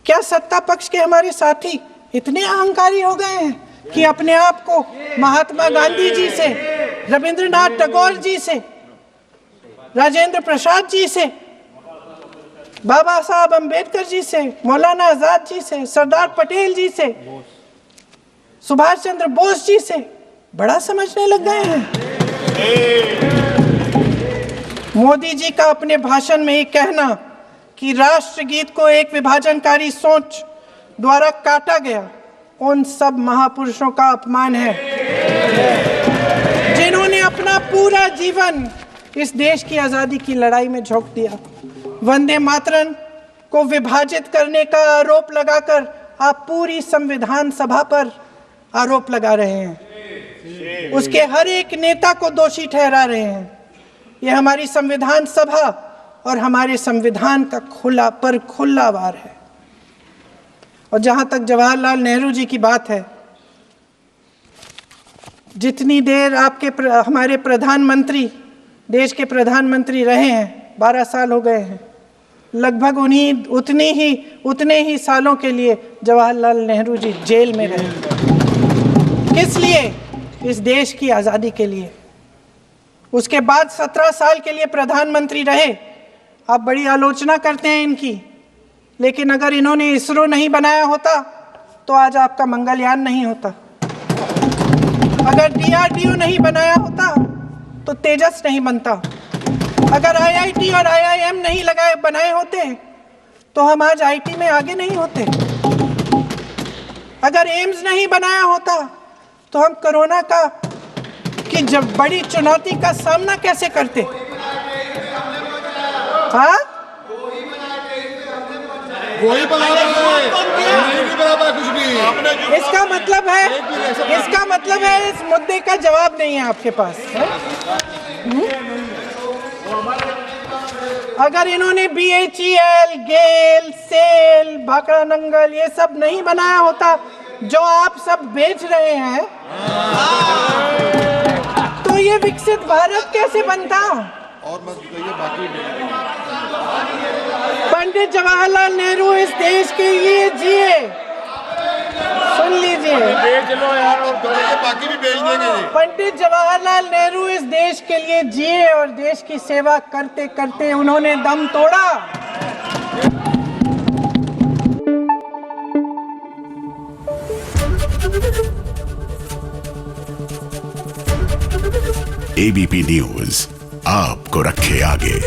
क्या सत्ता पक्ष के हमारे साथी इतने अहंकारी हो गए हैं कि अपने आप को महात्मा गांधी जी से, रविंद्रनाथ टैगोर जी से, राजेंद्र प्रसाद जी से, बाबा साहब अंबेडकर जी से, मौलाना आजाद जी से, सरदार पटेल जी से, सुभाष चंद्र बोस जी से बड़ा समझने लग गए हैं। मोदी जी का अपने भाषण में ही कहना कि राष्ट्रगीत को एक विभाजनकारी सोच द्वारा काटा गया, उन सब महापुरुषों का अपमान है जिन्होंने अपना पूरा जीवन इस देश की आजादी की लड़ाई में झोंक दिया। वंदे मातरम को विभाजित करने का आरोप लगाकर आप पूरी संविधान सभा पर आरोप लगा रहे हैं, उसके हर एक नेता को दोषी ठहरा रहे हैं। यह हमारी संविधान सभा और हमारे संविधान का खुला वार है। और जहां तक जवाहरलाल नेहरू जी की बात है, जितनी देर हमारे प्रधानमंत्री देश के प्रधानमंत्री रहे हैं, 12 साल हो गए हैं, लगभग उतने ही सालों के लिए जवाहरलाल नेहरू जी जेल में रहे। किस लिए? इस देश की आज़ादी के लिए। उसके बाद 17 साल के लिए प्रधानमंत्री रहे। आप बड़ी आलोचना करते हैं इनकी, लेकिन अगर इन्होंने इसरो नहीं बनाया होता तो आज आपका मंगलयान नहीं होता। अगर DRDO नहीं बनाया होता तो तेजस नहीं बनता। अगर IIT और IIM नहीं बनाए होते तो हम आज IT में आगे नहीं होते। अगर एम्स नहीं बनाया होता तो हम कोरोना की जब बड़ी चुनौती का सामना कैसे करते? हाँ, वही बना कुछ भी। इसका मतलब है इस मुद्दे का जवाब नहीं है आपके पास। अगर इन्होंने BHEL, गेल, सेल, भाखड़ा नंगल ये सब नहीं बनाया होता जो आप सब बेच रहे हैं, तो ये विकसित भारत कैसे बनता? और मत कहिए बाकी। पंडित जवाहरलाल नेहरू इस देश के लिए जिए। सुन लीजिए, बेच लो यार, बाकी भी बेच देंगे। पंडित जवाहरलाल नेहरू इस देश के लिए जिए और देश की सेवा करते करते उन्होंने दम तोड़ा। ABP न्यूज आपको रखे आगे।